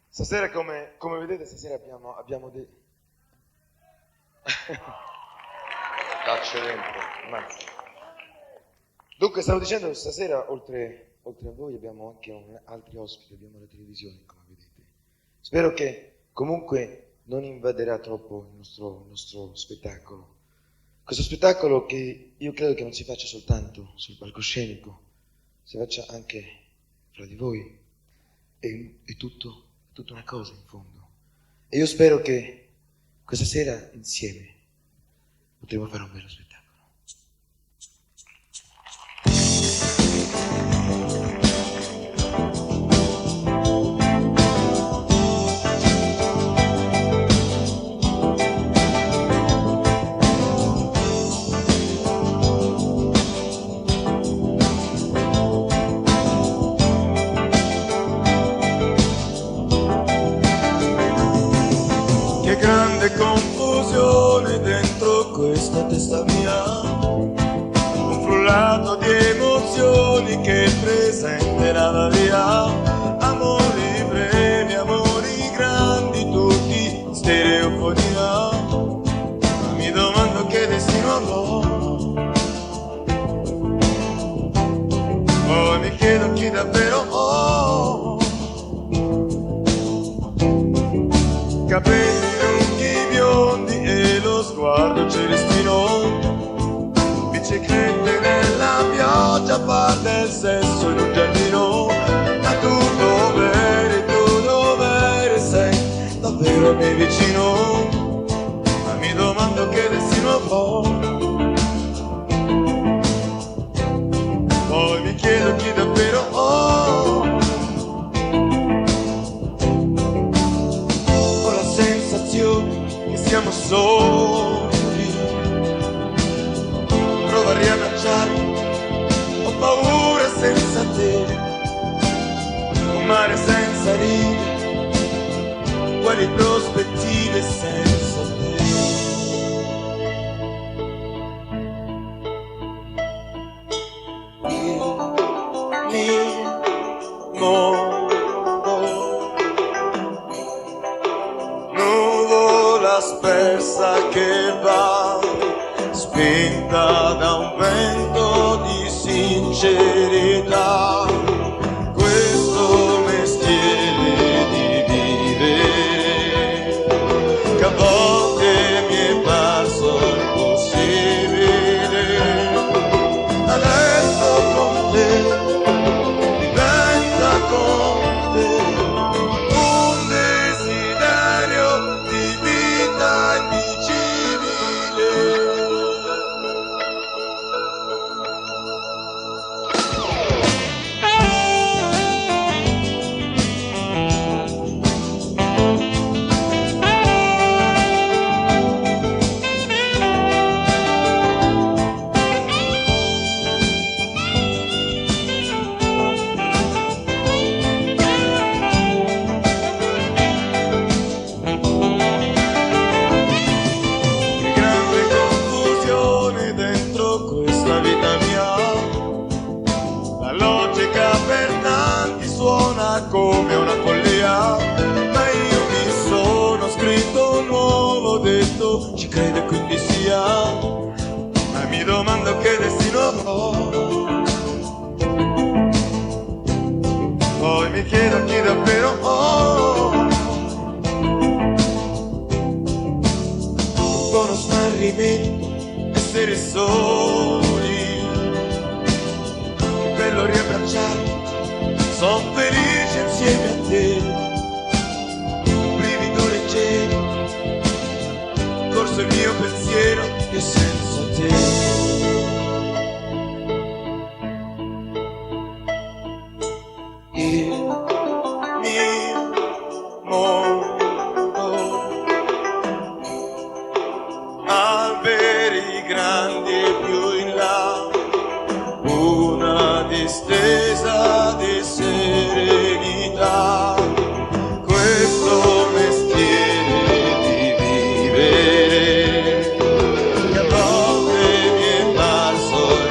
Stasera, come vedete, stasera abbiamo dei... Accidenti, ammazza. Dunque, stavo dicendo che stasera, oltre a voi, abbiamo anche altri ospiti, abbiamo la televisione, come vedete. Spero che comunque non invaderà troppo il nostro spettacolo. Questo spettacolo che io credo che non si faccia soltanto sul palcoscenico, si faccia anche fra di voi. È tutta una cosa in fondo. E io spero che questa sera insieme potremo fare un bello spettacolo. Confusione dentro questa testa mia, un frullato di emozioni che presenterà la via, amori brevi, amori grandi, tutti in stereofonia. Mi domando che destino avrò, poi mi chiedo chi davvero ho. Capelli e lo sguardo celestino, biciclette nella pioggia, parte il sesso in un giardino. Ma tu dovere sei davvero a me vicino? Ma mi domando che destino avrò, poi mi chiedo chi davvero ho. Ho la sensazione siamo soli, prova a riabbracciarmi, ho paura senza te, un mare senza ride, quali prospettive senza te. Il nuvola spersa che va, spinta da un vento di sincerità, questo mestiere di vivere che a volte mi è parso impossibile, adesso con te diventa con te un desiderio di vita indicibile. Come una follia, ma io mi sono scritto un nuovo detto, ci credo e quindi sia, ma mi domando che destino avrò, poi mi chiedo chi davvero ho. Un po' uno smarrimento, essere soli, che bello riabbracciarti, son felice insieme a te, un brivido leggero, corso il mio pensiero che senza te. Il mio mondo, alberi grandi e più in là, una distesa di serenità, questo mestiere di vivere che a volte mi è parso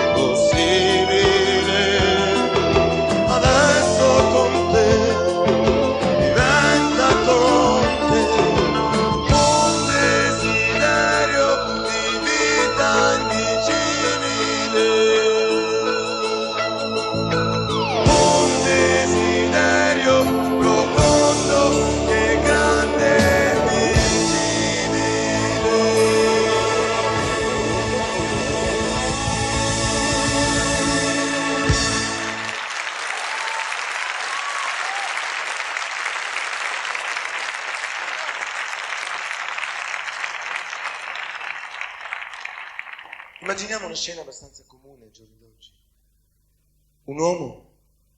Immaginiamo una scena abbastanza comune ai giorni d'oggi. Un uomo,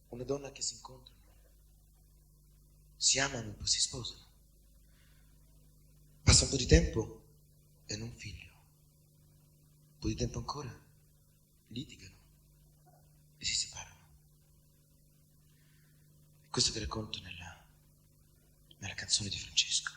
una donna che si incontrano, si amano e poi si sposano. Passa un po' di tempo e hanno un figlio. Un po' di tempo ancora, litigano e si separano. E questo ti racconto nella canzone di Francesco.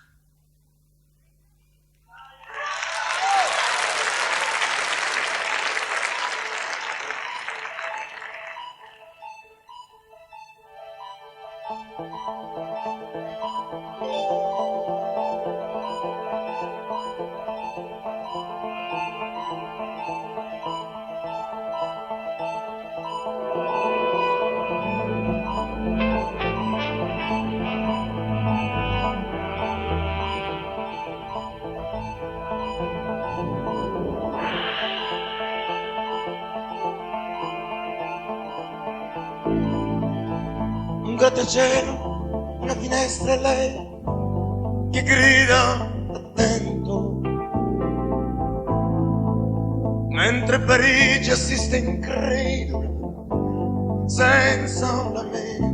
Un grattacielo, una finestra e lei che grida attento, mentre Parigi assiste incredula senza un lamento.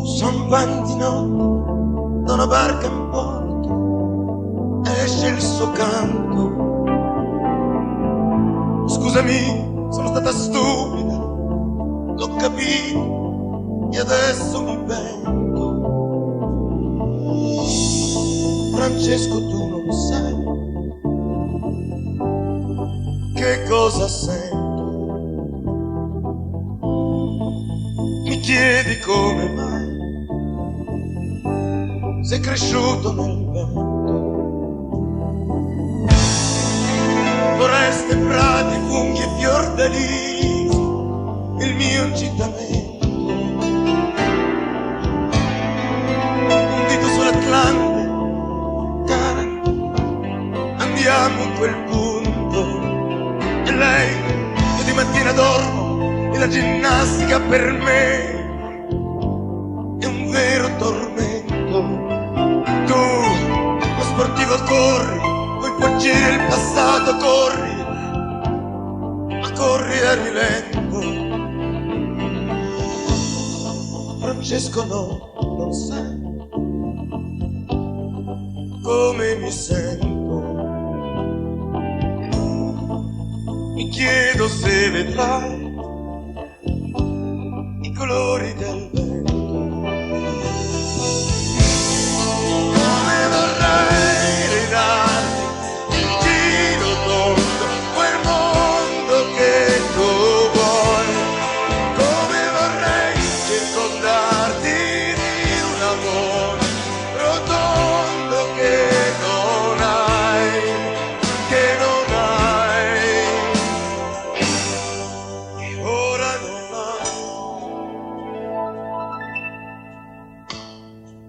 Son vanti notte da una barca in porto, esce il suo canto. Scusami, sono stata stupida, l'ho capito e adesso mi pento. Francesco, tu non sai che cosa sento. Mi chiedi come mai sei cresciuto nel vento. Foreste, prati, funghi e fiordalisi, il mio incitamento. Un dito sull'Atlante, cara, andiamo in quel punto. E lei, io di mattina dormo, e la ginnastica per me è un vero tormento. Tu, lo sportivo, corri, vuoi fuggire il passato, corri, ma corri a rilento. Francesco, no, non sai come mi sento. Mi chiedo se vedrai i colori del vento.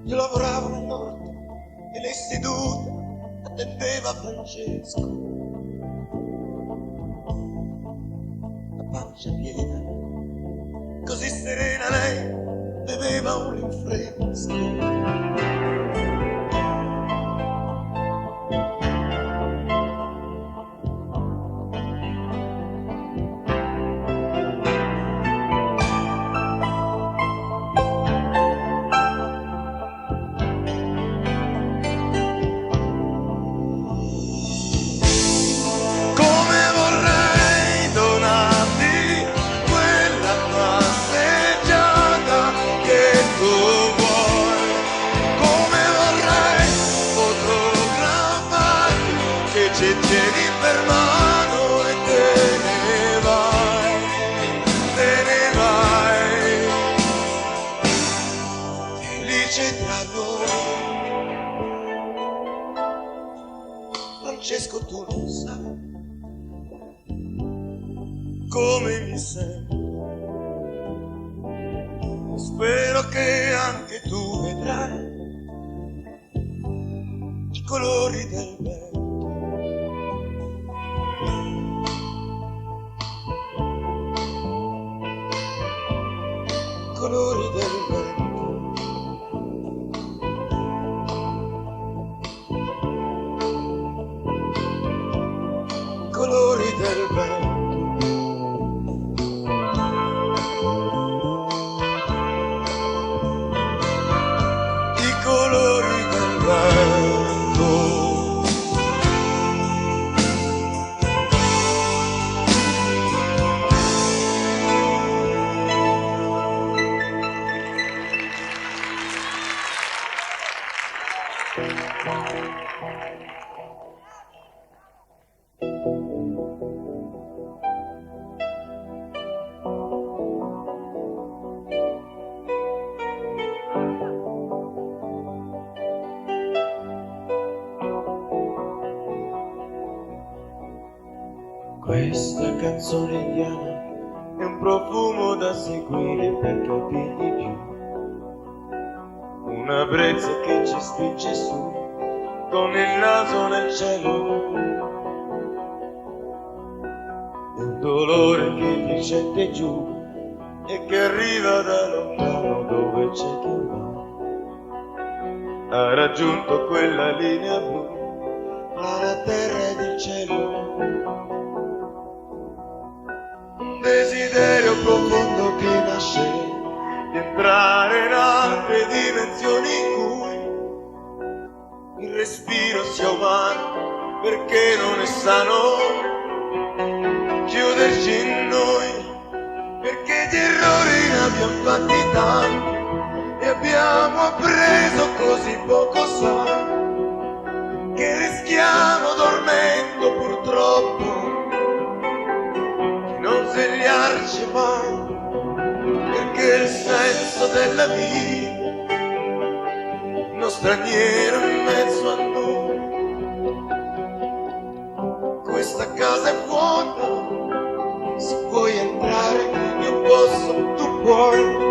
Io lavoravo nel nord e lei seduta attendeva Francesco. La pancia piena, così serena lei beveva un rinfresco. Ci tieni per mano e te ne vai, felice tra noi. Francesco, tu non sai come mi sento. Spero che anche tu vedrai i colori del vento. del vento. I colori del vento. Questa canzone indiana è un profumo da seguire per capirli più, una brezza che ci spinge su con il naso nel cielo, è un dolore che ti sente giù e che arriva da lontano dove c'è chi va, ha raggiunto quella linea blu tra la terra ed il cielo. Un desiderio profondo che nasce di entrare in altre dimensioni in cui il respiro sia umano, perché non è sano chiuderci in noi, perché di errori ne abbiamo fatti tanti e abbiamo appreso così poco sa, che rischiamo dormendo purtroppo non svegliarci mai, perché il senso della vita, uno straniero in mezzo a noi. Questa casa è vuota, se vuoi entrare io posso, tu puoi.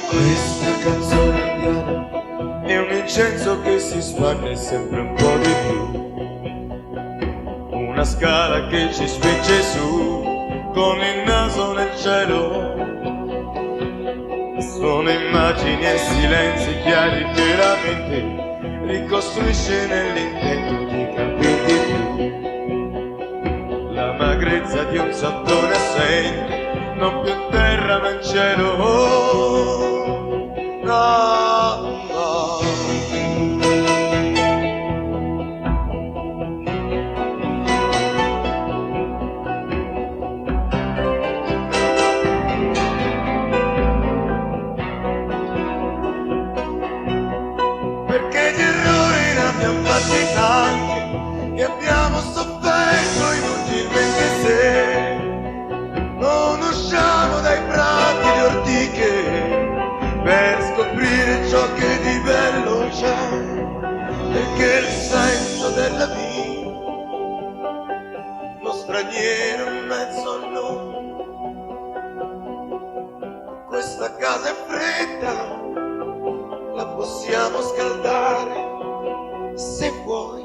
Questa canzone indiana è un incenso che si spande sempre un po' di più, una scala che ci spinge su con il naso nel cielo. Sono immagini e silenzi chiari che la mente ricostruisce nell'intento di capire di più, la magrezza di un santone assente, non più terra ma in cielo. No, no. Perché gli errori ne abbiamo fatti tanti e abbiamo sofferto inutilmente se non usciamo dai prati di ortiche per scoprire ciò che di bello c'è, perché il senso della vita, lo straniero in mezzo a noi. Questa casa è fredda, la possiamo scaldare se vuoi.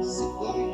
Se vuoi.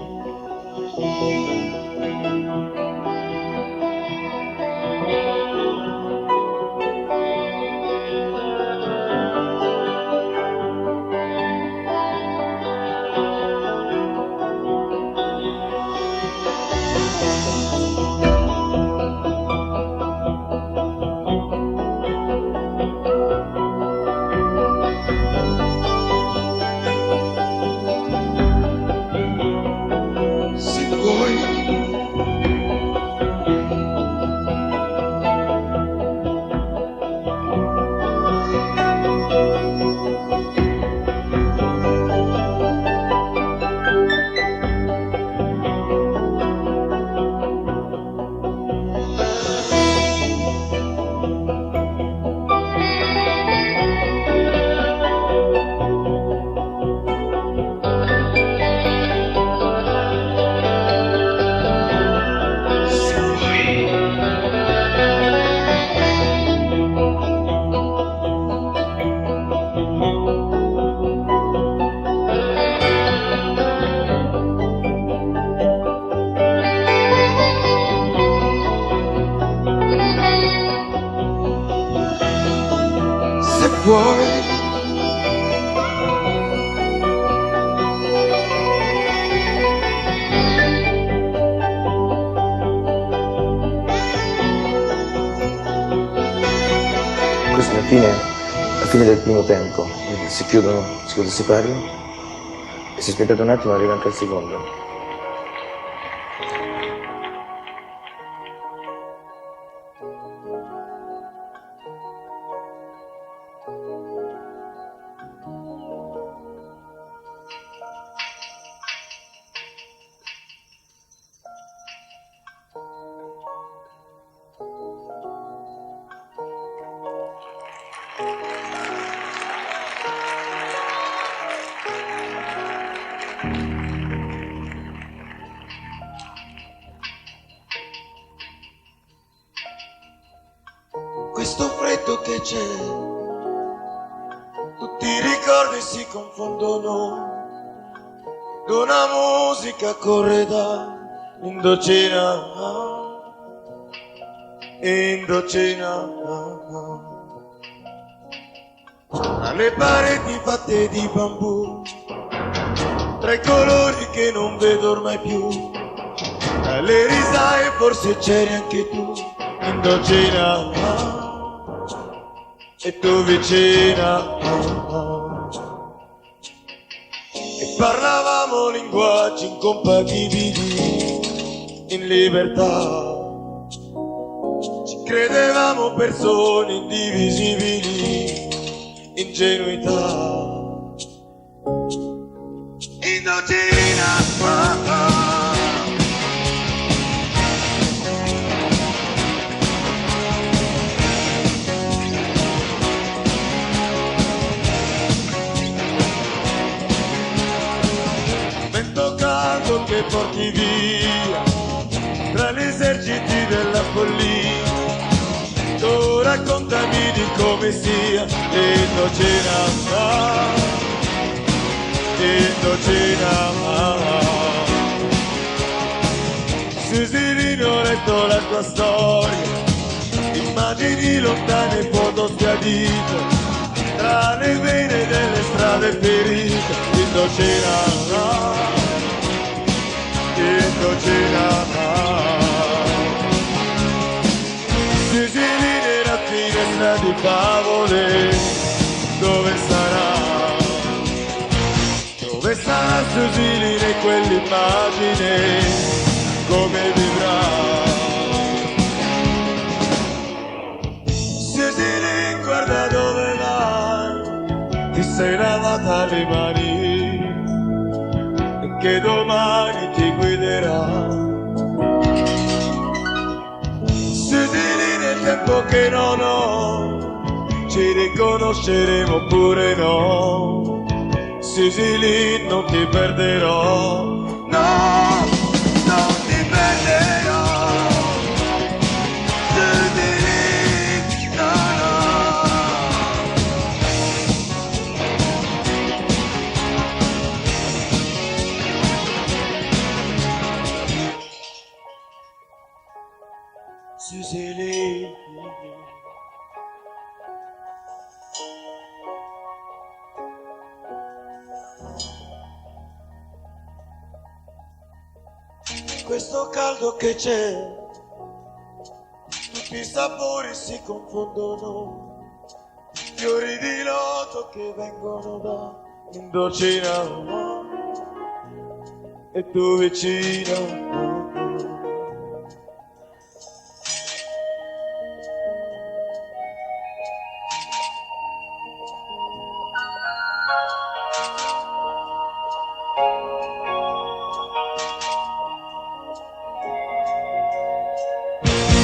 vuoi. Questa è la fine del primo tempo, si chiude il sipario e se aspettate un attimo arriva anche il secondo. Questo freddo che c'è, tutti i ricordi si confondono, una musica corre da Indocina, Indocina, alle pareti fatte di bambù, tra i colori che non vedo ormai più, alle risaie forse c'eri anche tu, Indocina. E tu vicina, e parlavamo linguaggi incompatibili in libertà, ci credevamo persone indivisibili, ingenuità. Indocina, che porti via tra gli eserciti della follia, tu raccontami di come sia Indocina, Indocina. Susilino, ho letto la tua storia, immagini lontane, foto sbiadite tra le vene delle strade ferite, Indocina. Indocina, Sicilia nella finestra di favole, dove sarà? Dove sarà Sicilia in quell'immagine, come vivrà? Sicilia, guarda dove vai, ti sei lavata le mani, che domani ti guiderà. Sicili nel tempo che non ho, ci riconosceremo pure no. Sicili non ti perderò, no, non ti perderò. Sicili, no, no. Sicily. Questo caldo che c'è, tutti i sapori si confondono, fiori di loto che vengono da Indocina, e tu vicino.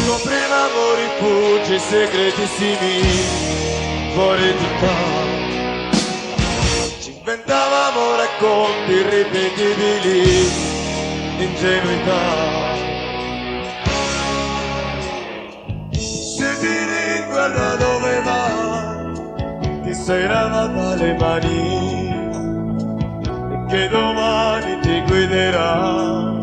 Scoprimamo rifugi segretissimi fuori città, ci inventavamo racconti irripetibili, ingenuità. Sicili, guarda dove vai, ti sei lavata le mani, e che domani ti guiderà.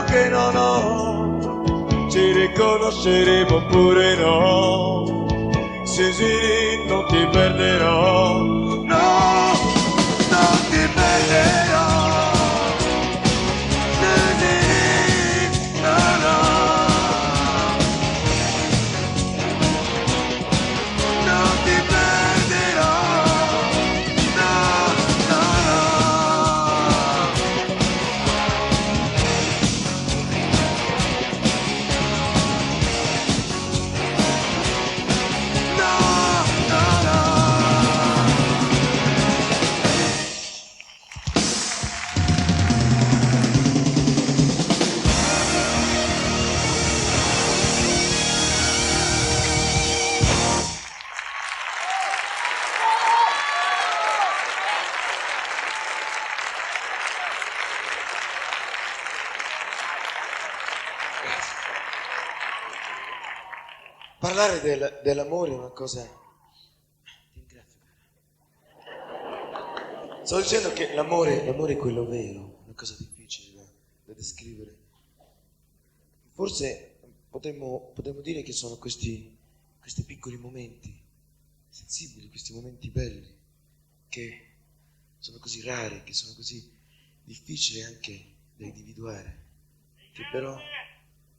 Che non ho, ci ricordo riconosceremo pure no. Sì, sì, non ti perderò. No, non ti perderò. Sì, sì, no, no. Non ti perderò. No, no, no. No, no, no. Parlare dell'amore è una cosa... Ti ringrazio. Stavo dicendo che l'amore è quello vero, una cosa difficile da descrivere. Forse potremmo dire che sono questi piccoli momenti sensibili, questi momenti belli, che sono così rari, che sono così difficili anche da individuare, che però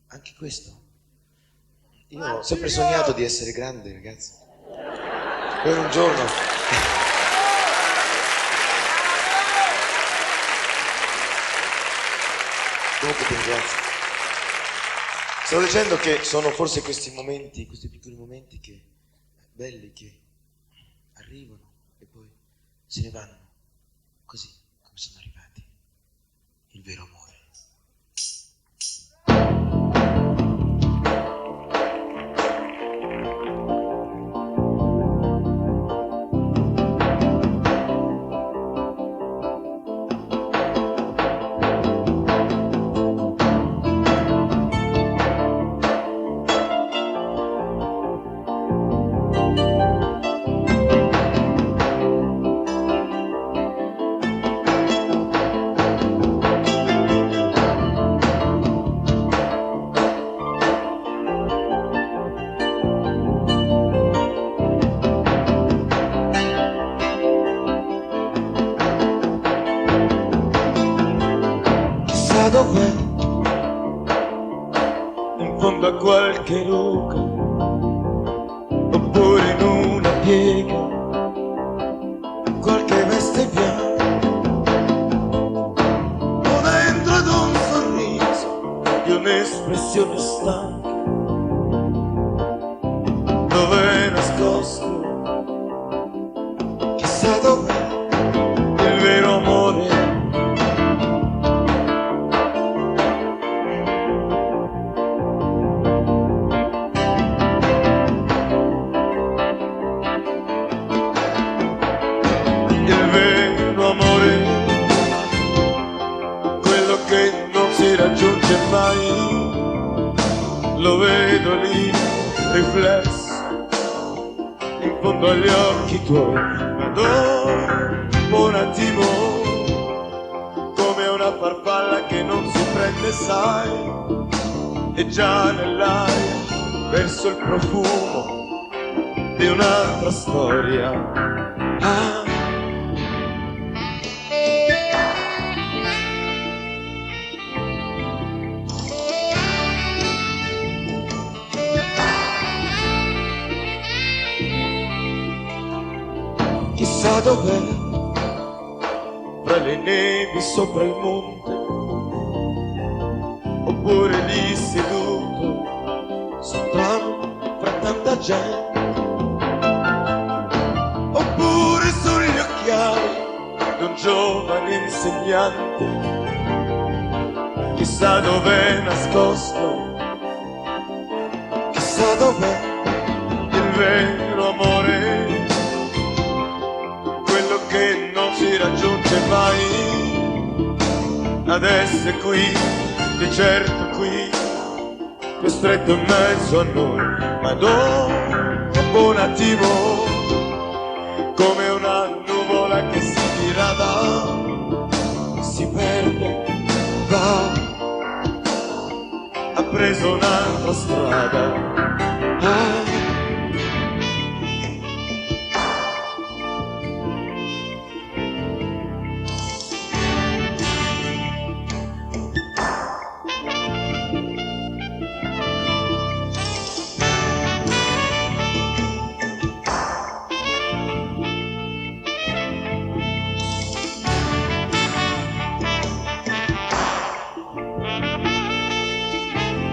anche questo... Io ho sempre sognato di essere grande, ragazzi. Per un giorno. Comunque ti ringrazio. Stavo dicendo che sono forse questi momenti, questi piccoli momenti che belli, che arrivano e poi se ne vanno, così come sono arrivati. Il vero amore. Dov'è? In fondo a qualche ruga, oppure in una piega, qualche veste bianca, o dentro ad un sorriso di un'espressione stanca. Dov'è nascosto? Chissà dov'è il vero amore. Il vero amore, quello che non si raggiunge mai, lo vedo lì riflesso in fondo agli occhi tuoi, ma dopo un attimo, come una farfalla che non si prende, sai, è già nell'aria verso il profumo di un'altra storia. Ah. Chissà dov'è, fra le nevi sopra il monte, oppure lì seduto su un tram fra tanta gente, oppure sugli occhiali di un giovane insegnante. Chissà dov'è nascosto, chissà dov'è il vero amore, che non si raggiunge mai. Adesso è qui, di certo qui, costretto in mezzo a noi, ma dopo un attimo, come una nuvola che si dirada, si perde, va, ha preso un altro la strada. Ah.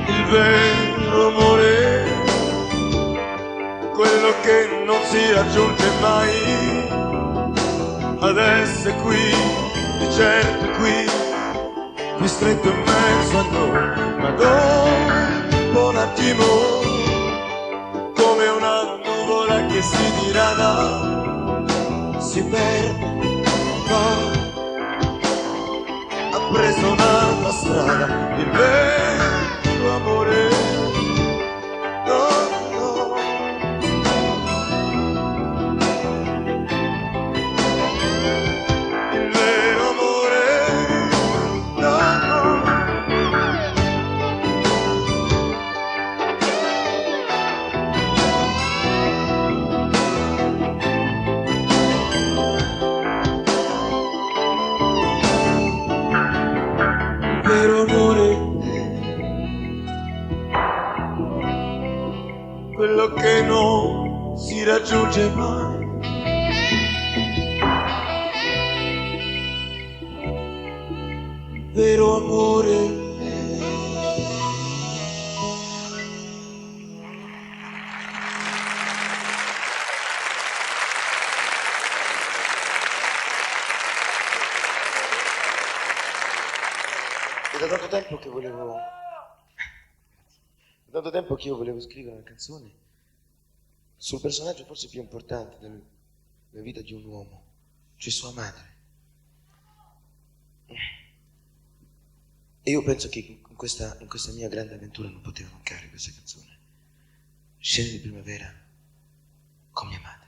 Il vero amore, quello che non si raggiunge mai, adesso è qui, di certo è qui stretto in mezzo a noi, ma dopo un attimo, come una nuvola che si dirada, si perde, va, ha preso un'altra strada, il vero amore, no, no. Il vero amore, no, no. Il vero amore, quello che non si raggiunge mai. Vero amore. È da tanto tempo che volevo... Da tanto tempo che io volevo scrivere una canzone sul personaggio forse più importante della vita di un uomo, cioè sua madre. E io penso che in questa mia grande avventura non poteva mancare questa canzone. Scene di primavera con mia madre.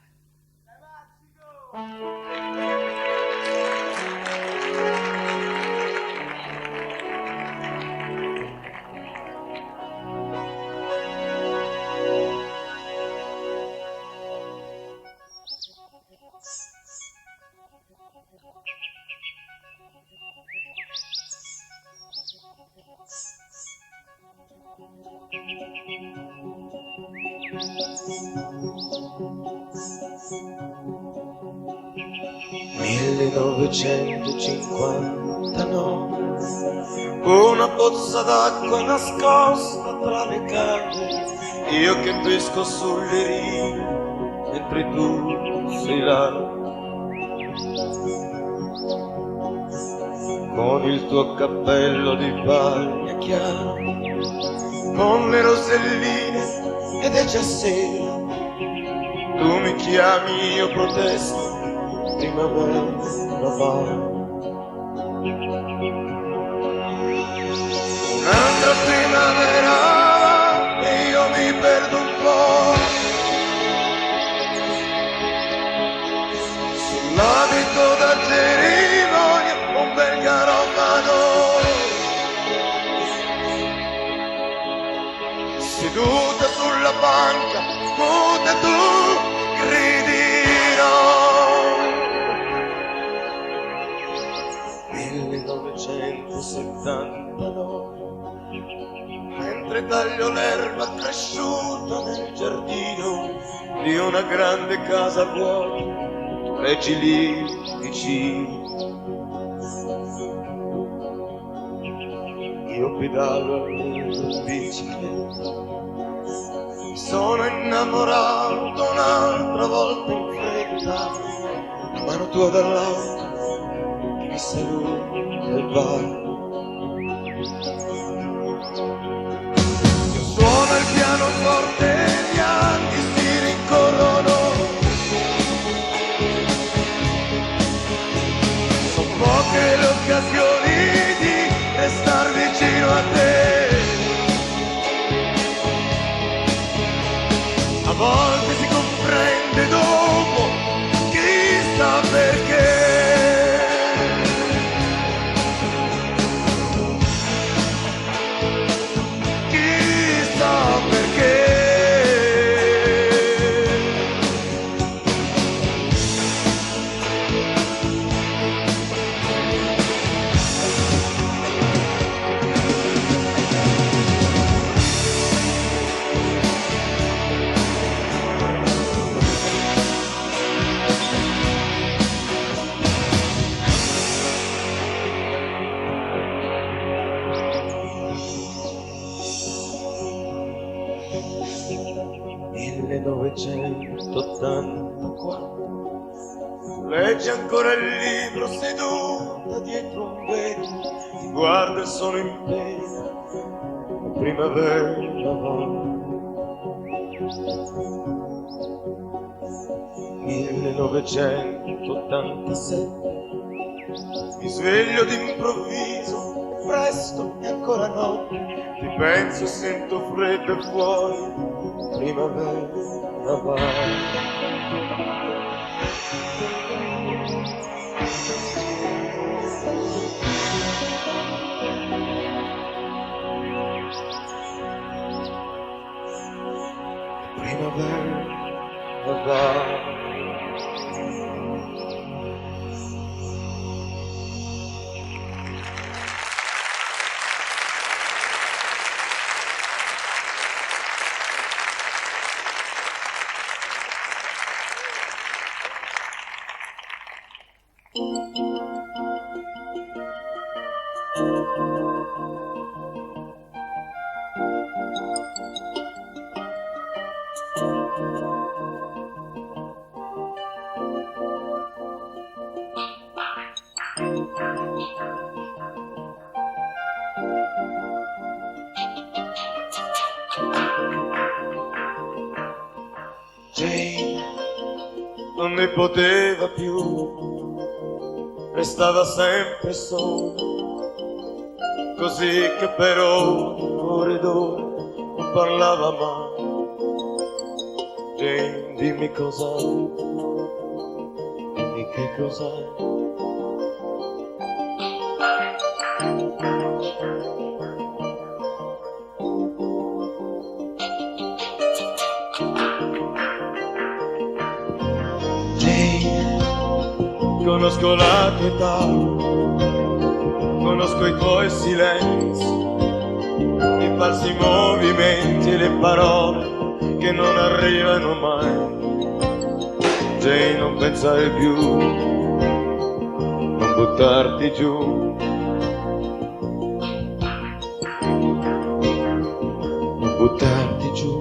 Una pozza d'acqua nascosta tra le canne, io che pesco sulle rive, mentre tu sei là. Con il tuo cappello di paglia chiara, con le roselline ed è già sera. Tu mi chiami, io protesto, primavera va. Un'altra primavera e io mi perdo un po' sull'abito da cerimonia, un bel garofano seduta sulla panca, muta tu gridi no. 1979, mentre taglio l'erba cresciuta nel giardino di una grande casa vuota, tu leggi lì vicino. Io pedalo in bicicletta, mi sono innamorato un'altra volta in fretta, la mano tua dall'auto che mi saluta e va. Suona il pianoforte, gli anni si rincorrono, sono poche le occasioni di restar vicino a te. A volte si comprende dopo, chissà perché. 1984. Leggi ancora il libro seduta dietro un vetro, ti guarda e sono in pena, primavera va. 1987, mi sveglio d'improvviso, presto e ancora notte, ti penso e sento freddo e fuori, primavera va. Primavera va. Jane non ne poteva più, restava sempre sola, così che per ore ed ore non parlava mai. Jane, dimmi cos'hai, dimmi che cos'hai. Conosco la tua età, conosco i tuoi silenzi, i falsi movimenti e le parole che non arrivano mai. Jane, non pensare più, non buttarti giù, non buttarti giù.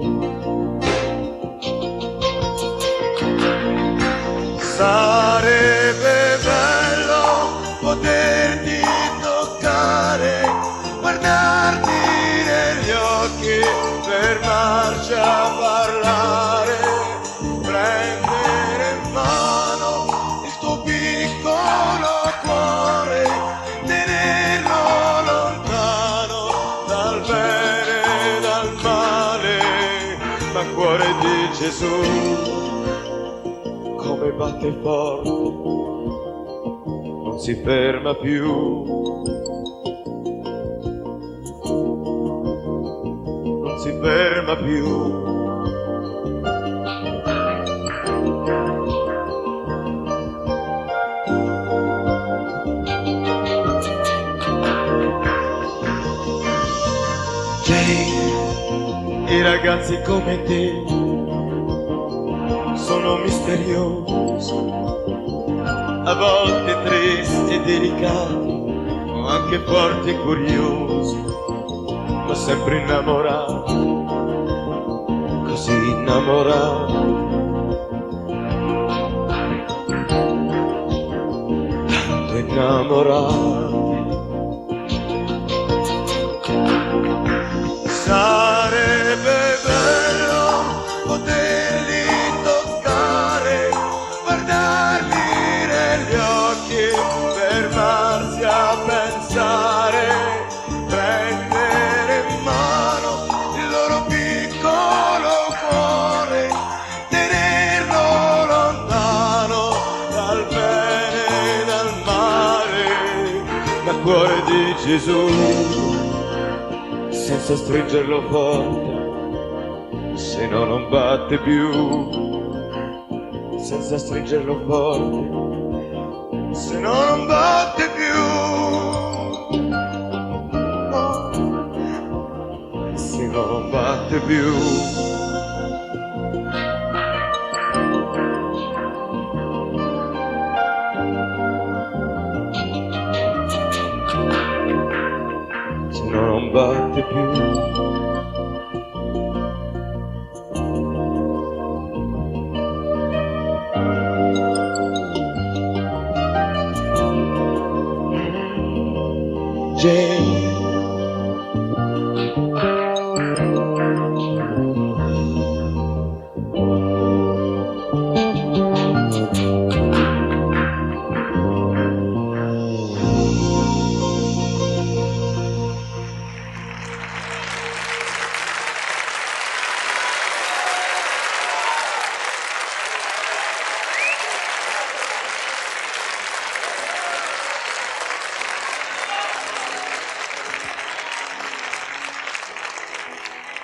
Sarebbe bello poterti toccare, guardarti negli occhi, fermarci a parlare, prendere in mano il tuo piccolo cuore, tenerlo lontano dal bene e dal male, ma cuore di Gesù, come batte forte, non si ferma più, non si ferma più. Jane, i ragazzi come te sono misteriosi, a volte tristi e delicati, o anche forti e curiosi, ma sempre innamorati, così innamorati, tanto innamorati. Sarebbe bello poterli toccare, guardarli negli occhi, fermarsi a pensare, prendere in mano il loro piccolo cuore, tenerlo lontano dal bene e dal male, dal cuore di Gesù, senza stringerlo forte, se no non batte più, senza stringerlo forte, se no non batte più, no, se no non batte più. Se no non batte più. Jane.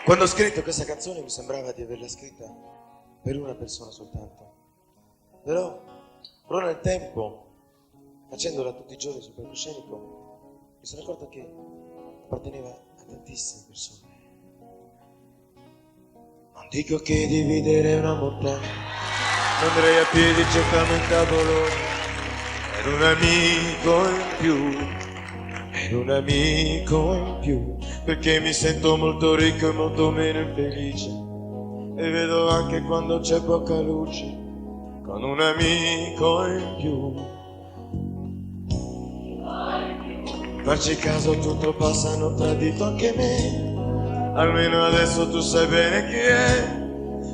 Quando ho scritto questa canzone mi sembrava di averla scritta per una persona soltanto. Però nel tempo, facendola tutti i giorni sul palcoscenico, mi sono accorto che apparteneva a tantissime persone. Non dico che dividere una montagna, Non andrei a piedi certamente a Bologna. Era un amico in più. Era un amico in più, perché mi sento molto ricco e molto meno infelice, e vedo anche quando c'è poca luce, con un amico in più. Farci caso, tutto passa, hanno tradito anche me, almeno adesso tu sai bene chi è.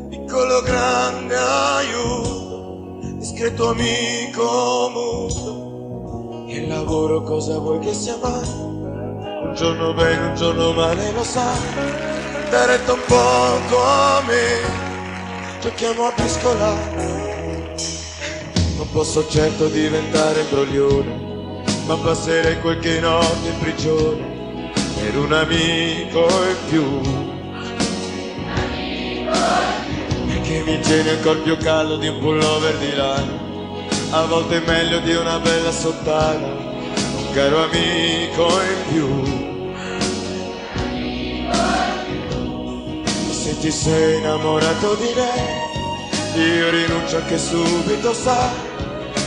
Piccolo grande aiuto, discreto amico muto. Il lavoro cosa vuoi che sia mai? Un giorno bene, un giorno male, lo sai. Dai retta un poco a me, giochiamo a briscolare. Non posso certo diventare imbroglione, ma passerei qualche notte in prigione per un amico in più. Perché mi tieni ancora più caldo di un pullover di lana, a volte è meglio di una bella sottana, un caro amico in più. Se ti sei innamorato di lei, io rinuncio anche subito, sai,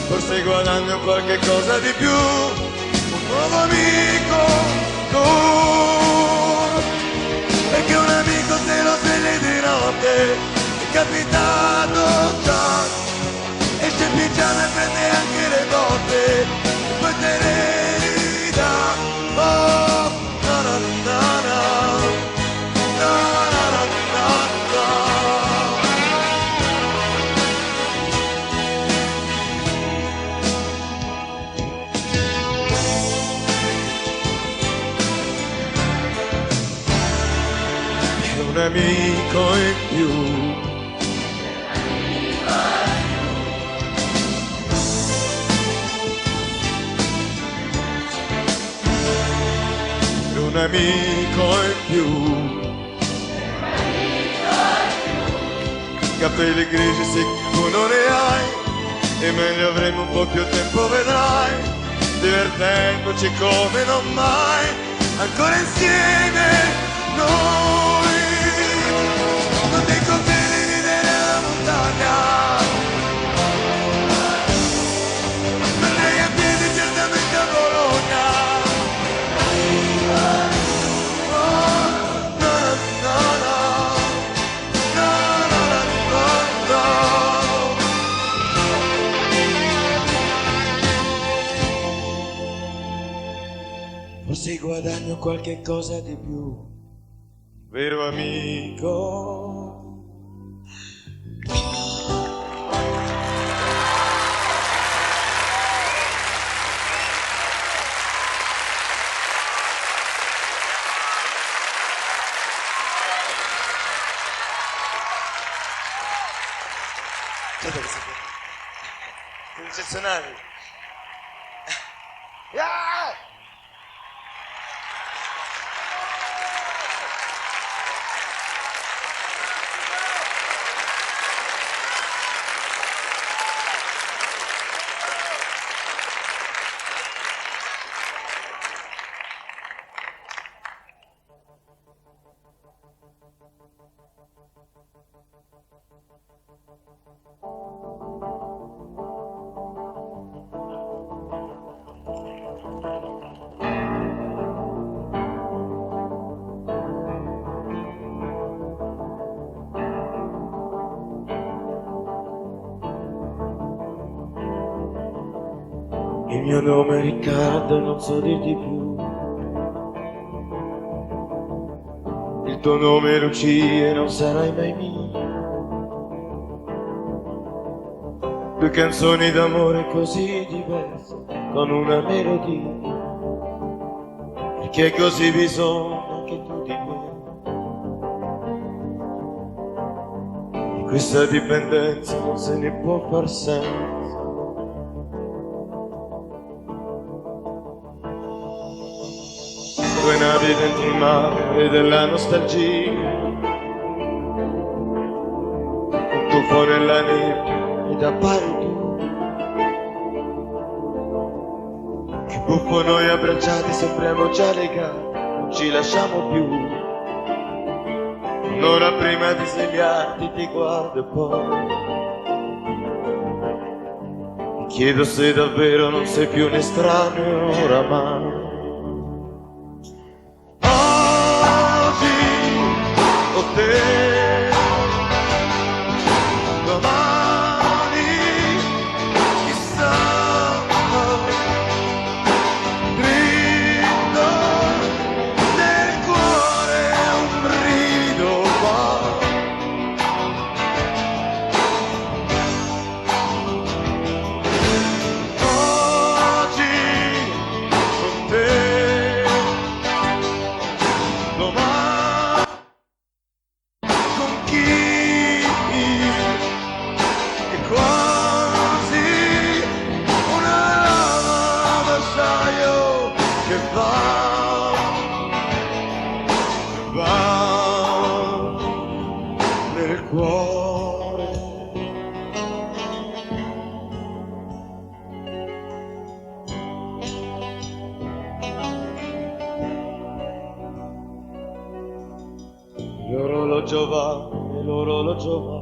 forse guadagno qualche cosa di più, un nuovo amico, perché un amico se lo svegli di notte, è capitato già. E se pigiama e prende anche le botte, e poi te ne ridà. Oh, no, no, no, no, no, no, no, no. È un amico in più. Un amico in più. Capelli grigi sì, tu non ne hai, e meglio avremo un po' più tempo, vedrai, divertendoci come non mai, ancora insieme noi. Non dico che dividere la montagna, non andrei a piedi certamente a Bologna. Forse guadagno qualche cosa di più, vero amico? Certo che siete eccezionali. Ah! Il mio nome è Riccardo e non so dirti più, tuo nome Lucia, non sarai mai mia. Due canzoni d'amore così diverse, con una melodia, perché così bisogna che tu di me. Di questa dipendenza non se ne può far senza. Due navi dentro il mare della nostalgia, un tuffo nella nebbia ed appari tu. Che buffo noi abbracciati, sembriamo già legati, non ci lasciamo più. Un'ora prima di svegliarti ti guardo e poi mi chiedo se davvero non sei più un estraneo oramai. Te, domani, chissà, dritto nel cuore un brivido va. Oggi con te, domani è quasi una lama d'acciaio che va nel cuore. L'orologio va, e l'orologio va,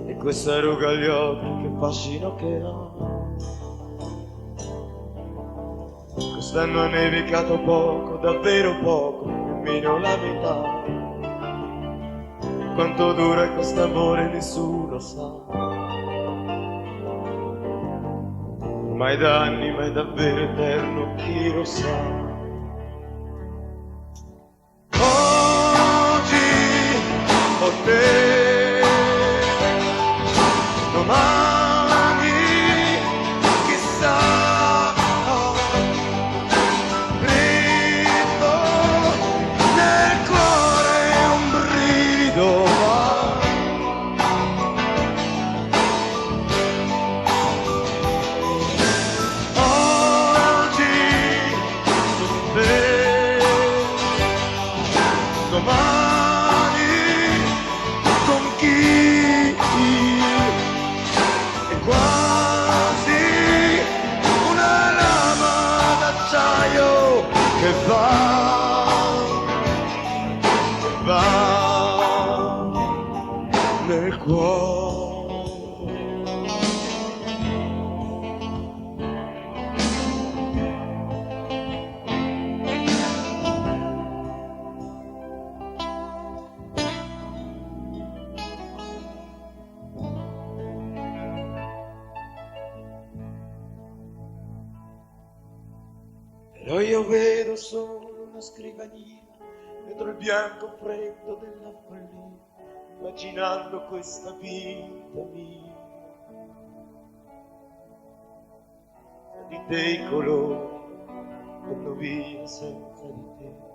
e questa ruga agli occhi, che fascino che ha. Quest'anno ha nevicato poco, davvero poco, nemmeno la metà. Quanto dura quest'amore nessuno sa. Ormai da anni, ma è davvero eterno, chi lo sa. Te, domani, chissà, dritto nel cuore un brivido va. Oggi con te, domani è quasi una lama d'acciaio che va nel cuore. Però io vedo solo una scrivania dietro il bianco freddo della follia, immaginando questa vita mia, di te i colori vanno via senza di te.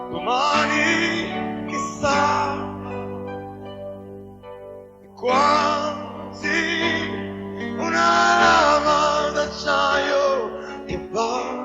Domani chissà, è quasi una lama d'acciaio che va.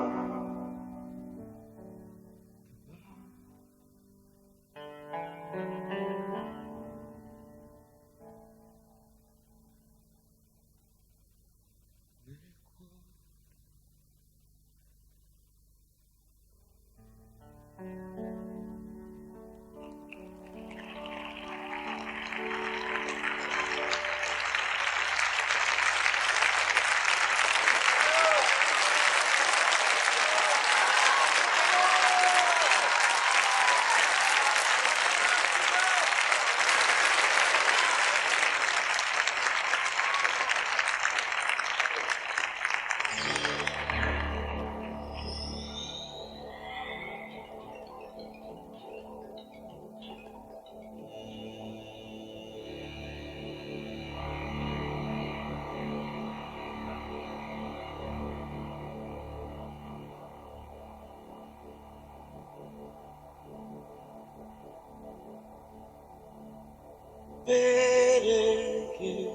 vele che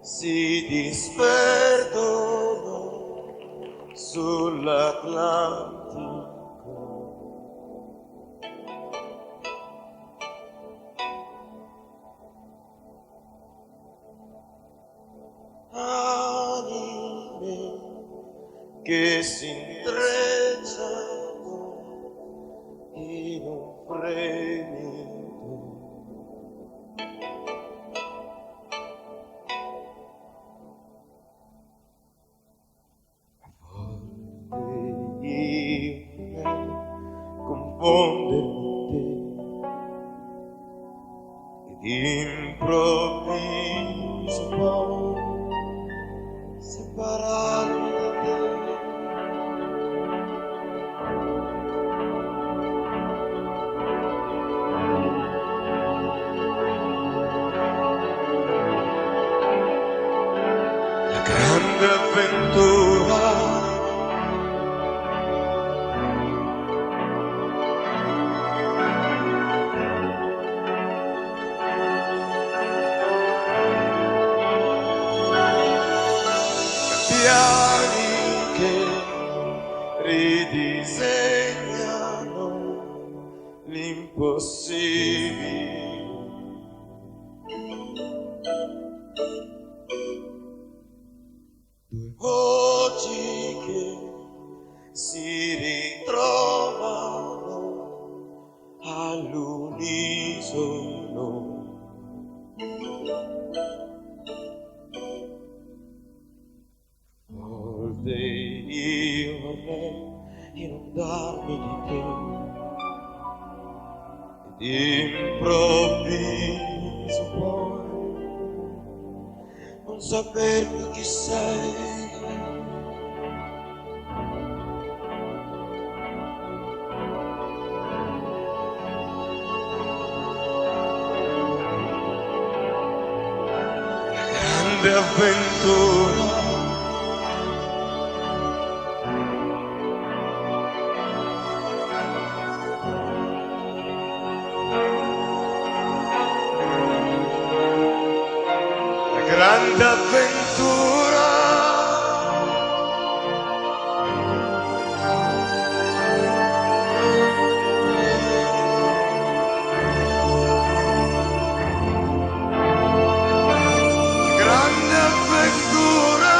si disperdono sull'Atlantico. Anime che si intrecciano in un fremito. Confondermi te ed improvviso poi separarmi da te. La grande avventura che ridisegnano l'impossibile. Due voci che si ritrovano all'unisono. Volte io vorrei inondarmi di te ed improvviso poi non saper più chi sei. La grande avventura grande avventura grande avventura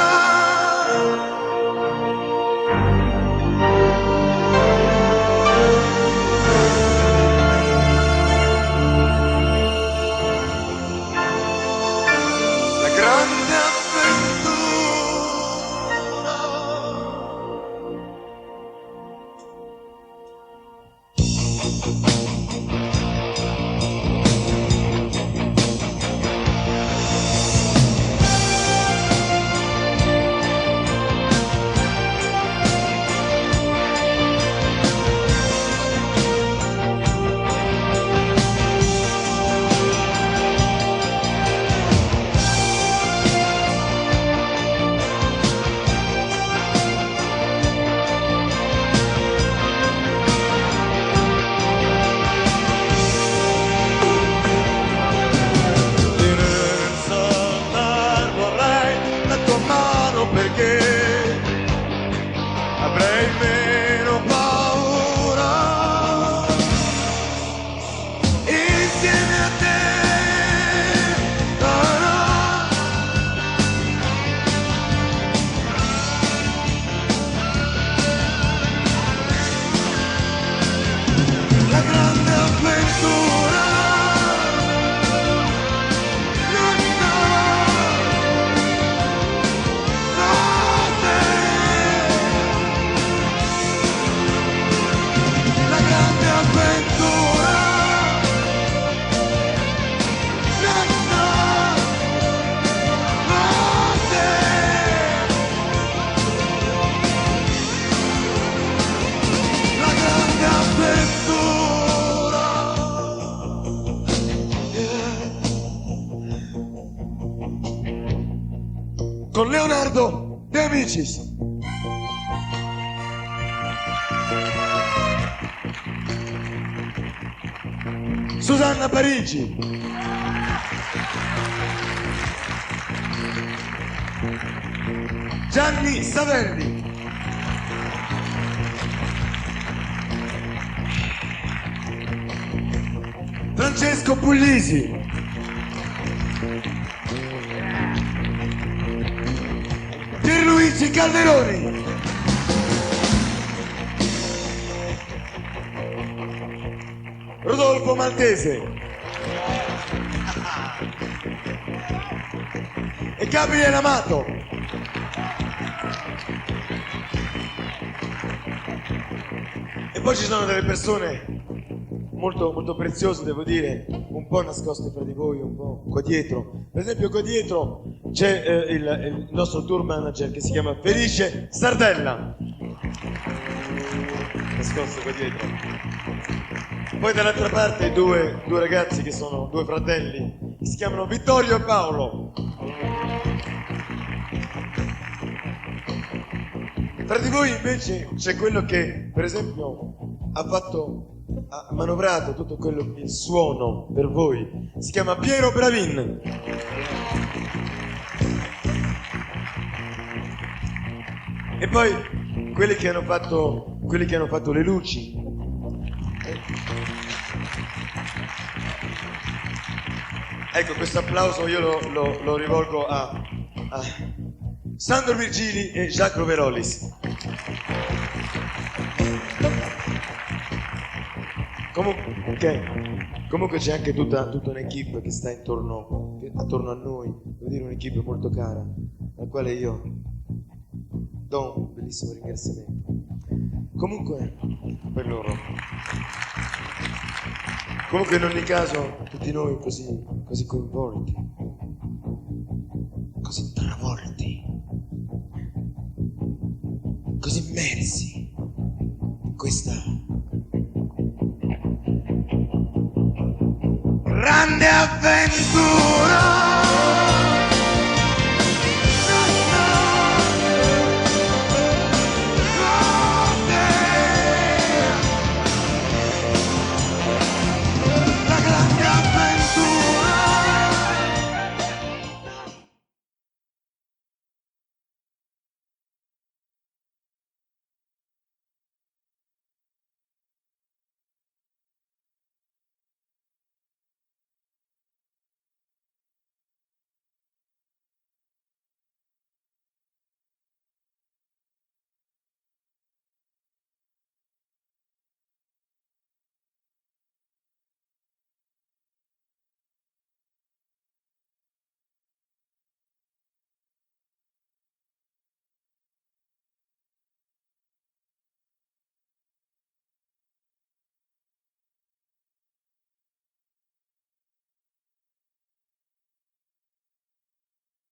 grande perché avrei meno paura insieme a te. La grande avventura con Leonardo De Amicis. Susanna Parigi. Gianni Savelli. Francesco Puglisi. Pierluigi Calderoni. Rodolfo Maltese. E Gabriele Amato. E poi ci sono delle persone molto, molto preziose, devo dire, un po' nascoste fra di voi, un po' qua dietro. Per esempio qua dietro c'è il nostro tour manager che si chiama Felice Sardella. Nascosto qua dietro. Poi dall'altra parte due ragazzi che sono due fratelli, che si chiamano Vittorio e Paolo. Tra di voi invece c'è quello che, per esempio, ha manovrato tutto quello, il suono per voi. Si chiama Piero Bravin. E poi quelli che hanno fatto le luci. Ecco, questo applauso io lo rivolgo a Sandro Virgili e Jacques Roverolis. Comunque c'è anche tutta un'equipe che sta attorno a noi, devo dire un'equipe molto cara, alla quale io do un bellissimo ringraziamento. Comunque, per loro. Comunque in ogni caso, tutti noi così coinvolti, così travolti, così immersi in questa grande avventura.